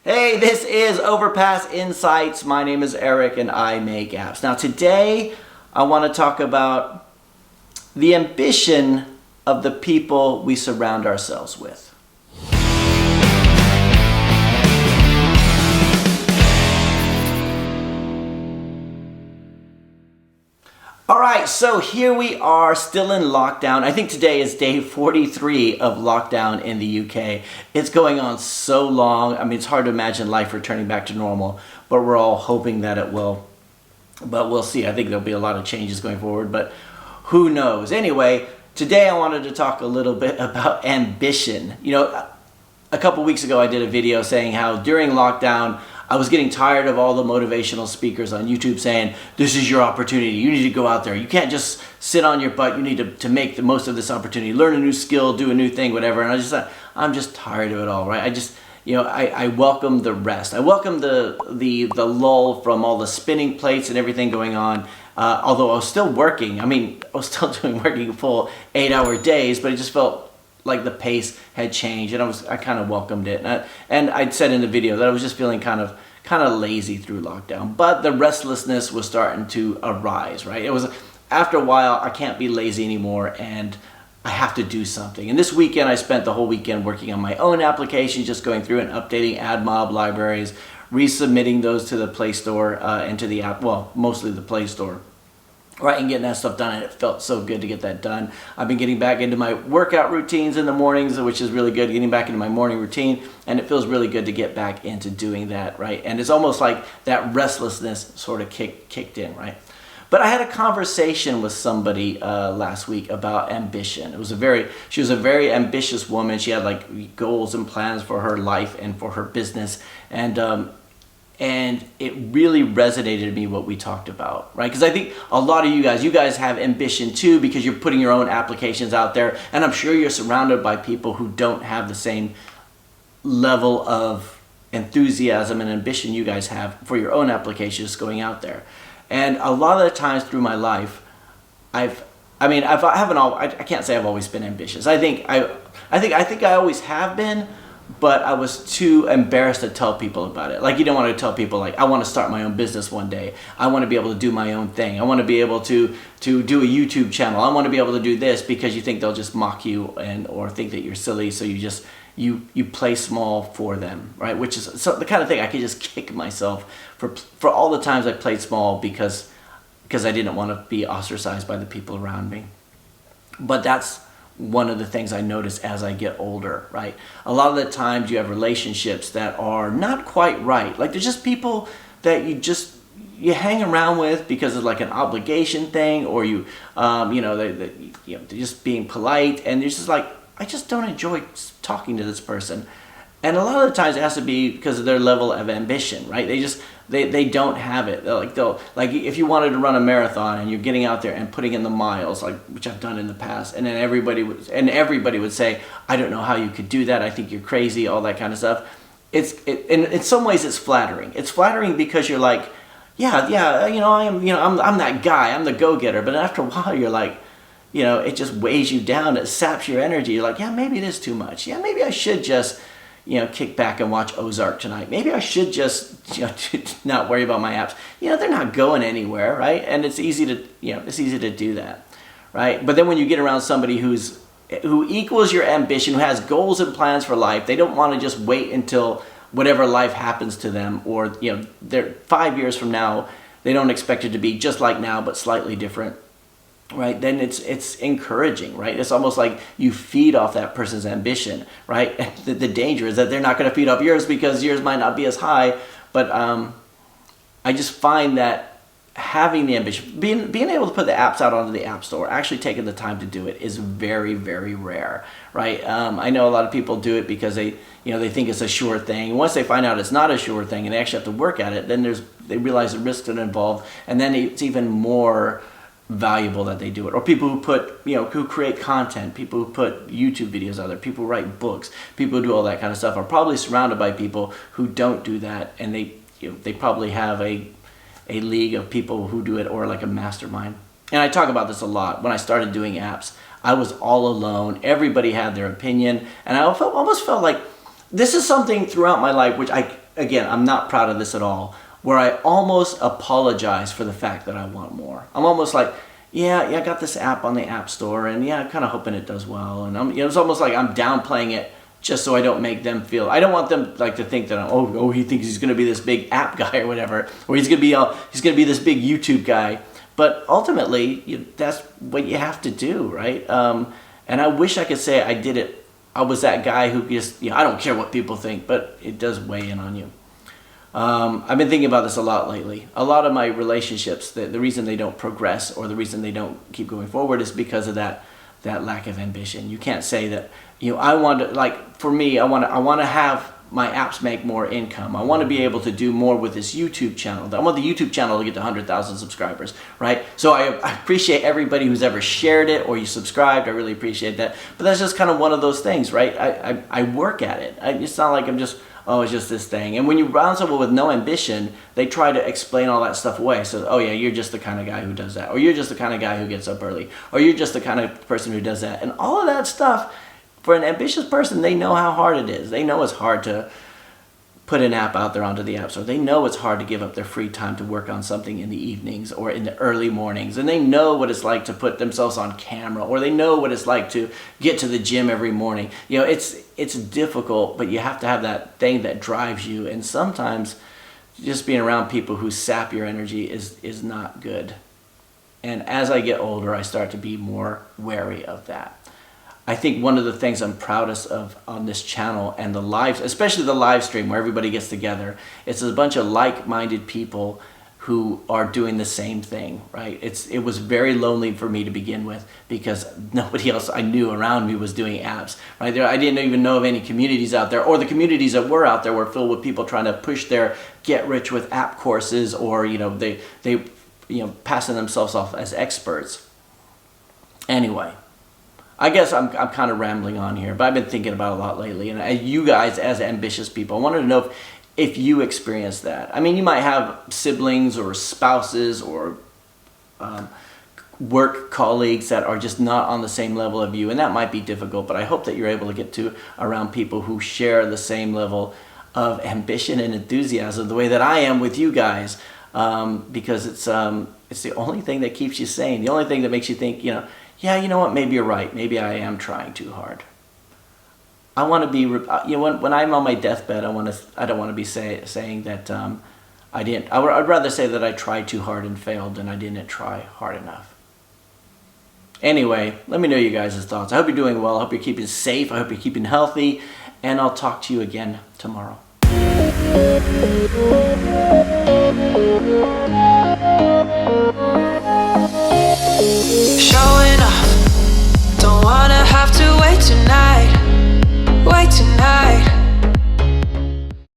Hey, this is Overpass Insights. My name is Eric and I make apps. Now today I want to talk about the ambition of the people we surround ourselves with. All right, so here we are still in lockdown. I think today is day 43 of lockdown in the UK. It's going on so long. I mean, it's hard to imagine life returning back to normal, but we're all hoping that it will. But we'll see. I think there'll be a lot of changes going forward, but who knows? Anyway, today I wanted to talk a little bit about ambition. You know, a couple weeks ago I did a video saying how during lockdown I was getting tired of all the motivational speakers on YouTube saying, this is your opportunity, you need to go out there. You can't just sit on your butt, you need to make the most of this opportunity, learn a new skill, do a new thing, whatever. And I just thought, I'm just tired of it all, right? I welcome the rest. I welcome the lull from all the spinning plates and everything going on. Although I was still working. I mean, I was still working full 8-hour days, but it just felt like the pace had changed, and I kind of welcomed it. And I'd said in the video that I was just feeling kind of lazy through lockdown, but the restlessness was starting to arise, right? It was, after a while, I can't be lazy anymore, and I have to do something. And this weekend, I spent the whole weekend working on my own applications, just going through and updating AdMob libraries, resubmitting those to the Play Store and to the app, well, mostly the Play Store. Right, and getting that stuff done, and it felt so good to get that done. I've been getting back into my workout routines in the mornings, which is really good, getting back into my morning routine, and it feels really good to get back into doing that, right? And it's almost like that restlessness sort of kicked in, right? But I had a conversation with somebody last week about ambition. She was a very ambitious woman. She had like goals and plans for her life and for her business, and it really resonated with me what we talked about, right? Because I think a lot of you guys have ambition too, because you're putting your own applications out there, and I'm sure you're surrounded by people who don't have the same level of enthusiasm and ambition you guys have for your own applications going out there. And a lot of the times through my life, I can't say I've always been ambitious. I think I always have been, but I was too embarrassed to tell people about it. Like, you don't want to tell people, like, I want to start my own business one day. I want to be able to do my own thing. I want to be able to do a YouTube channel. I want to be able to do this, because you think they'll just mock you or think that you're silly, so you play small for them, right? Which is the kind of thing I could just kick myself for all the times I played small because I didn't want to be ostracized by the people around me. But that's one of the things I notice as I get older, right? A lot of the times you have relationships that are not quite right. Like, there's just people that you hang around with because it's like an obligation thing, or they're just being polite, and you're just like, I just don't enjoy talking to this person. And a lot of the times it has to be because of their level of ambition, right? They don't have it. They'll if you wanted to run a marathon and you're getting out there and putting in the miles, like, which I've done in the past, and then everybody would say, I don't know how you could do that. I think you're crazy, all that kind of stuff. In some ways it's flattering. It's flattering because you're like, I'm that guy. I'm the go-getter. But after a while you're like, it just weighs you down. It saps your energy. You're like, yeah, maybe it is too much. Yeah, maybe I should just kick back and watch Ozark tonight. Maybe I should just, not worry about my apps. They're not going anywhere, right? And it's easy to do that, right? But then when you get around somebody who equals your ambition, who has goals and plans for life, they don't want to just wait until whatever life happens to them, or, they're 5 years from now, they don't expect it to be just like now, but slightly different. Right, then it's encouraging, right? It's almost like you feed off that person's ambition, right? And the danger is that they're not going to feed off yours, because yours might not be as high. But I just find that having the ambition, being able to put the apps out onto the App Store, actually taking the time to do it, is very, very rare, right? I know a lot of people do it because they think it's a sure thing. Once they find out it's not a sure thing and they actually have to work at it, then they realize the risks that are involved, and then it's even more valuable that they do it. Or people who create content, people who put YouTube videos out there, people who write books, people who do all that kind of stuff are probably surrounded by people who don't do that, and they probably have a league of people who do it, or like a mastermind. And I talk about this a lot. When I started doing apps, I was all alone. Everybody had their opinion, and I almost felt like This is something throughout my life, which I'm not proud of this at all, where I almost apologize for the fact that I want more. I'm almost like, yeah, I got this app on the App Store, and yeah, I'm kind of hoping it does well. And it's almost like I'm downplaying it just so I don't make them feel. I don't want them like to think that he thinks he's going to be this big app guy or whatever, or he's going to be this big YouTube guy. But ultimately, that's what you have to do, right? And I wish I could say I did it. I was that guy who just, I don't care what people think, but it does weigh in on you. I've been thinking about this a lot lately. A lot of my relationships, the reason they don't progress or the reason they don't keep going forward is because of that lack of ambition. You can't say that, I want to, like, for me, I want to have my apps make more income. I want to be able to do more with this YouTube channel. I want the YouTube channel to get to 100,000 subscribers, right? So I appreciate everybody who's ever shared it or you subscribed. I really appreciate that. But that's just kind of one of those things, right? I work at it. It's not like I'm just, it's just this thing. And when you round someone with no ambition, they try to explain all that stuff away. So, you're just the kind of guy who does that. Or you're just the kind of guy who gets up early. Or you're just the kind of person who does that. And all of that stuff, for an ambitious person, they know how hard it is. They know it's hard to put an app out there onto the App Store. They know it's hard to give up their free time to work on something in the evenings or in the early mornings. And they know what it's like to put themselves on camera, or they know what it's like to get to the gym every morning. It's difficult, but you have to have that thing that drives you. And sometimes just being around people who sap your energy is not good. And as I get older, I start to be more wary of that. I think one of the things I'm proudest of on this channel and the live, especially the live stream where everybody gets together, it's a bunch of like-minded people who are doing the same thing, right? It was very lonely for me to begin with because nobody else I knew around me was doing apps, right? I didn't even know of any communities out there, or the communities that were out there were filled with people trying to push their get-rich-with-app courses, or they passing themselves off as experts. Anyway. I guess I'm kind of rambling on here, but I've been thinking about it a lot lately. And you guys, as ambitious people, I wanted to know if you experience that. I mean, you might have siblings or spouses or work colleagues that are just not on the same level of you, and that might be difficult, but I hope that you're able to get to around people who share the same level of ambition and enthusiasm the way that I am with you guys, because it's the only thing that keeps you sane, the only thing that makes you think, yeah, you know what, maybe you're right. Maybe I am trying too hard. I want to be, when I'm on my deathbed, I don't want to be saying that I didn't. I'd rather say that I tried too hard and failed than I didn't try hard enough. Anyway, let me know you guys' thoughts. I hope you're doing well. I hope you're keeping safe. I hope you're keeping healthy. And I'll talk to you again tomorrow.